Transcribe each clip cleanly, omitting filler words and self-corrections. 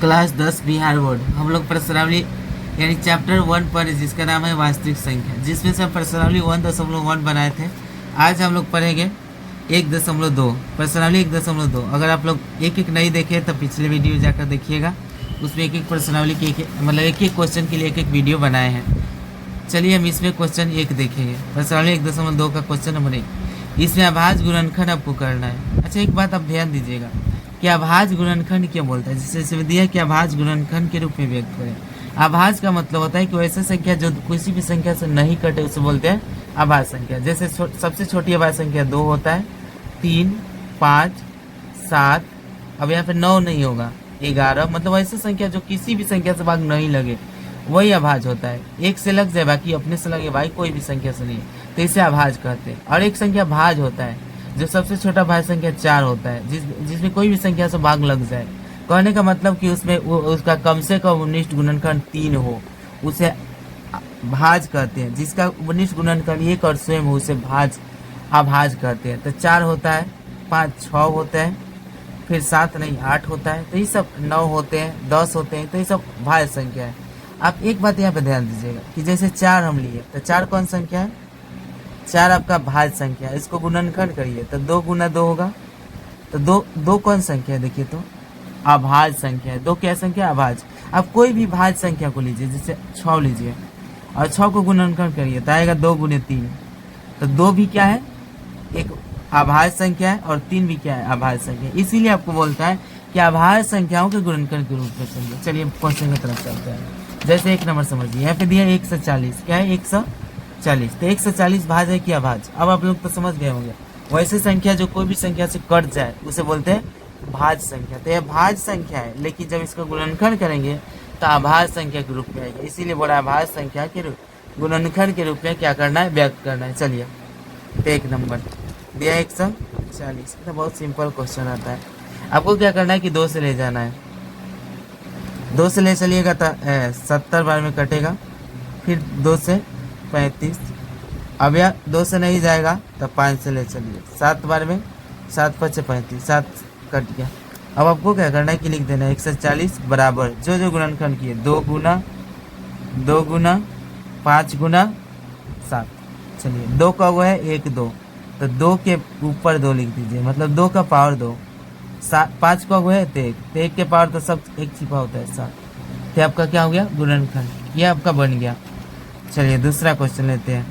Class 10 Bihar board हम लोग प्रश्नावली यानी चैप्टर 1 पर, जिसका नाम है वास्तविक संख्या, जिसमें से हम प्रश्नावली 1.1 बनाए थे। आज हम लोग पढ़ेंगे 1.2 प्रश्नावली 1.2। अगर आप लोग एक एक नहीं देखे तो पिछले वीडियो जाकर देखिएगा, उसमें एक एक प्रश्नावली के मतलब एक एक क्वेश्चन के लिए एक एक वीडियो बनाए हैं। चलिए हम इसमें क्वेश्चन 1 देखेंगे। प्रश्नावली 1.2 का क्वेश्चन नंबर 1। इसमें अभाज्य गुणनखंड आपको करना है। अच्छा, एक बात आप ध्यान दीजिएगा कि अभाज्य गुणनखंड क्या बोलता है। जैसे इसमें दिया कि अभाज्य गुणनखंड के रूप में व्यक्त करें। अभाज्य का मतलब होता है कि वैसे संख्या जो किसी भी संख्या से नहीं कटे उसे बोलते हैं अभाज्य संख्या। जैसे सबसे छोटी अभाज्य संख्या 2 होता है, 3, 5, 7। अब यहाँ पे 9 नहीं होगा, 11। मतलब ऐसी संख्या जो किसी भी संख्या से भाग नहीं लगे वही अभाज्य होता है। एक से लग जाए, बाकी अपने से लगे, भाई कोई भी संख्या से नहीं, तो इसे अभाज्य कहते हैं। और एक संख्या भाज्य होता है जो सबसे छोटा भाज्य संख्या 4 होता है, जिसमें कोई भी संख्या से भाग लग जाए। कहने का मतलब कि उसमें उसका कम से कम उनिष्ठ गुणनखंड 3 हो, उसे भाज्य कहते हैं। जिसका उनिष्ठ गुणनखंड 1 और स्वयं हो उसे अभाज्य कहते हैं। तो 4 होता है, 5, 6 होता है, फिर 7 नहीं 8 होता है, तो ये सब 9 होते हैं, 10 होते हैं, तो ये सब भाज्य संख्या है। आप एक बात यहाँ पे ध्यान दीजिएगा कि जैसे 4 हम लिए तो 4 कौन संख्या है? 4 आपका भाज्य संख्या है। इसको गुणनखंड करिए तो 2 गुना 2 होगा। तो दो कौन संख्या है? देखिए तो अभाज्य संख्या है। 2 क्या संख्या? अभाज्य। अब कोई भी भाज्य संख्या को लीजिए, जैसे 6 लीजिए और 6 को गुणनखंड करिए तो आएगा 2 गुने 3। तो 2 भी क्या है? एक अभाज्य संख्या है और 3 भी क्या है? अभाज्य संख्या। इसीलिए आपको बोलता है कि अभाज्य संख्याओं के गुणनखंड के रूप में समझिए। चलिए क्वेश्चन की तरफ चलते हैं। जैसे 1 नंबर समझिए, यहाँ पे दिया 140। क्या है? 140। तो 140 भाज्य है कि अभाज्य? अब आप लोग तो समझ गए होंगे। वैसे संख्या जो कोई भी संख्या से कट जाए उसे बोलते हैं भाज्य संख्या। तो यह भाज्य संख्या है, लेकिन जब इसका गुणनखंड करेंगे तो अभाज्य संख्या के रूप में आएगी। इसीलिए बड़ा अभाज्य संख्या के गुणनखंड के रूप में क्या करना है? व्यक्त करना है। चलिए तो 1 नंबर दिया 140। तो बहुत सिंपल क्वेश्चन आता है। आपको क्या करना है कि 2 से ले जाना है। 2 से ले चलिएगा तो 70 बार में कटेगा, फिर 2 से 35। अब यह 2 से नहीं जाएगा तो 5 से ले चलिए, 7 बार में 7 5 35, 7 कट गया। अब आपको क्या करना है कि लिख देना है 140 बराबर जो गुणनखंड किए 2 गुना 5 गुना 7। चलिए 2 का वो है 1 2, तो 2 के ऊपर 2 लिख दीजिए, मतलब 2 का पावर 2। 5 का वो है 1, तो 1 के पावर तो सब 1 छिपा होता है 7। तो आपका क्या हो गया? गुणनखंड। ये आपका बन गया। चलिए दूसरा क्वेश्चन लेते हैं।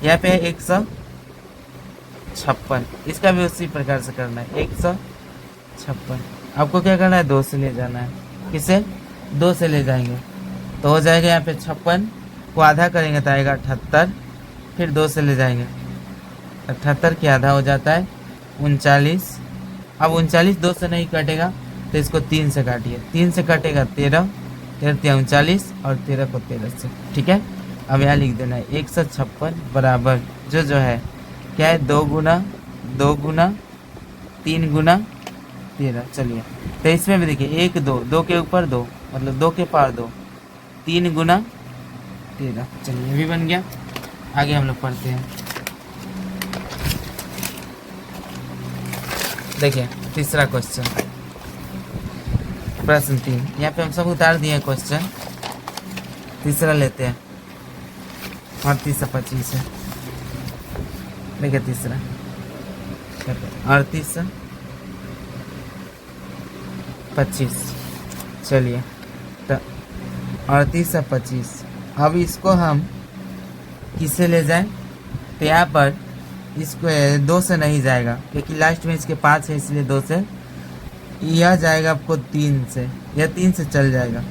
यहाँ पे 156। इसका भी उसी प्रकार से करना है। 156 आपको क्या करना है? 2 से ले जाना है। किसे? 2 से ले जाएंगे तो हो जाएगा यहाँ पे 56 को आधा करेंगे तो आएगा 78। फिर 2 से ले जाएंगे, 78 के आधा हो जाता है 39। अब 39 2 से नहीं कटेगा तो इसको 3 से काटिए। 3 से कटेगा 13, 13 39 और 13 को 13 से। ठीक है, अब यहाँ लिख देना है 156 बराबर जो है क्या है? 2 गुना 3 गुना 13। चलिए तो इसमें भी देखिए 1 2, 2 के ऊपर 2, मतलब 2 के पार 2, 3 गुना 13। चलिए ये भी बन गया। आगे हम लोग पढ़ते हैं। देखिए तीसरा क्वेश्चन, प्रश्न 3। यहाँ पे हम सब उतार दिए क्वेश्चन। तीसरा लेते हैं 38 से 25 है। देखिए तीसरा 38 से 25। चलिए तो 38 से 25। अब इसको हम किससे ले जाएं? तो यहाँ पर इसको 2 से नहीं जाएगा क्योंकि लास्ट में इसके 5 है, इसलिए 2 से। यह जाएगा आपको 3 से, यह 3 से चल जाएगा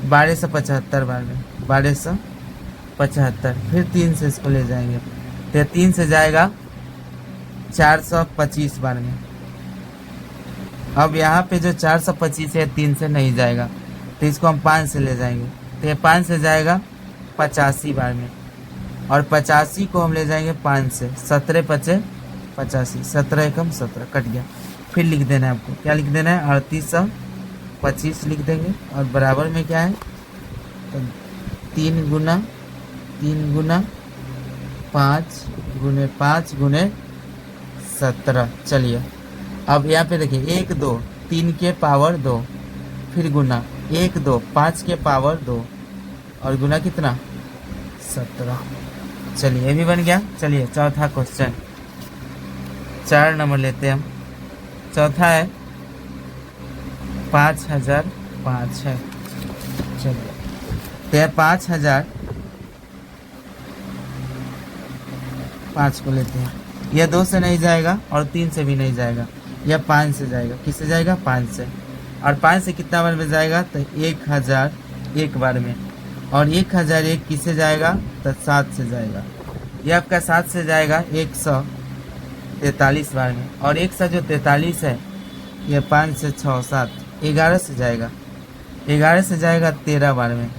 1275 बार में, 1275। फिर 3 से इसको ले जाएंगे तो 3 से जाएगा 425 बार में। अब यहाँ पे जो 425 है 3 से नहीं जाएगा तो इसको हम 5 से ले जाएंगे तो ये 5 से जाएगा 85 बार में, और 85 को हम ले जाएंगे 5 से। 17 5 85, 17 एकम 17 कट गया। फिर लिख देना है आपको, क्या लिख देना है? 38 से 25 लिख देंगे और बराबर में क्या है? तो 3 गुना 5 गुने 5 गुने 17। चलिए अब यहाँ पे देखिए 1 2, 3 के पावर 2, फिर गुना 1 2 5 के पावर 2 और गुना कितना 17। चलिए ये भी बन गया। चलिए चौथा क्वेश्चन 4 नंबर लेते हैं हम। चौथा है 5005 है। चलिए तो 5005 को लेते हैं। यह 2 से नहीं जाएगा और 3 से भी नहीं जाएगा, यह 5 से जाएगा। किससे जाएगा 5 से। और 5 से कितना बार में जाएगा तो 1000 एक बार में। और 1001 किससे जाएगा तो 7 से जाएगा। यह आपका 7 से जाएगा 143 बार में। और 143 है यह 5 से 6 7 11 से जाएगा। 11 से जाएगा 13 बार में।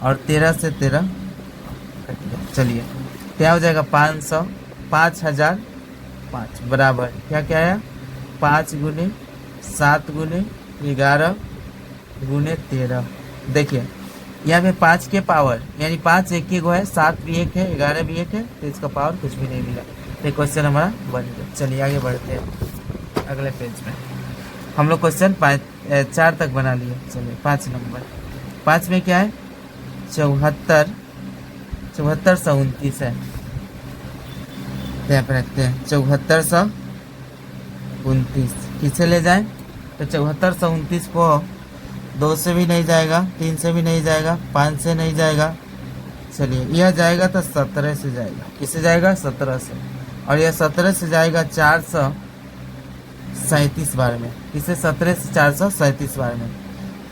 और 13 से 13 चलिए क्या हो जाएगा 500 5005 बराबर क्या क्या है 5 गुने 7 गुने 11 गुने 13। देखिए यहाँ पे 5 के पावर यानी 5 एक ही को है, 7 भी एक है, 11 भी एक है, तो इसका पावर कुछ भी नहीं मिला। तो क्वेश्चन हमारा बन गया। चलिए आगे बढ़ते हैं अगले पेज में। हम लोग क्वेश्चन 4 तक बना लिए। चलिए 5 नंबर। 5 में क्या है 7429 है। यहाँ पे रखते हैं 7429 किसे ले जाएं तो 7429 को 2 से भी नहीं जाएगा, 3 से भी नहीं जाएगा, 5 से नहीं जाएगा। चलिए यह जाएगा तो 17 से जाएगा। किससे जाएगा 17 से। और यह 17 से जाएगा 437 बार में। किससे 17 से 437 बार में।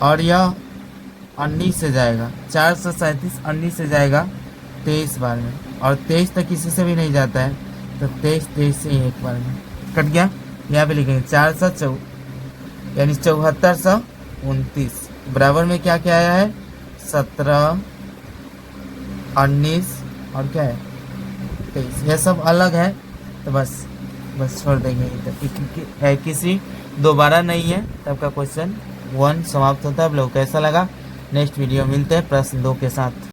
और यह 19 से जाएगा 437 19 से जाएगा 23 बार में। और 23 तक किसी से भी नहीं जाता है तो 23 से ही एक बार में कट गया। यहाँ पे लिखेंगे 400 यानी 7429 बराबर में क्या क्या आया है 17 19 और क्या है 23। यह सब अलग है तो बस छोड़ देंगे। तो किसी दोबारा नहीं है तब का क्वेश्चन 1 समाप्त होता है। आप लोग कैसा लगा नेक्स्ट वीडियो मिलते हैं प्रश्न 2 के साथ।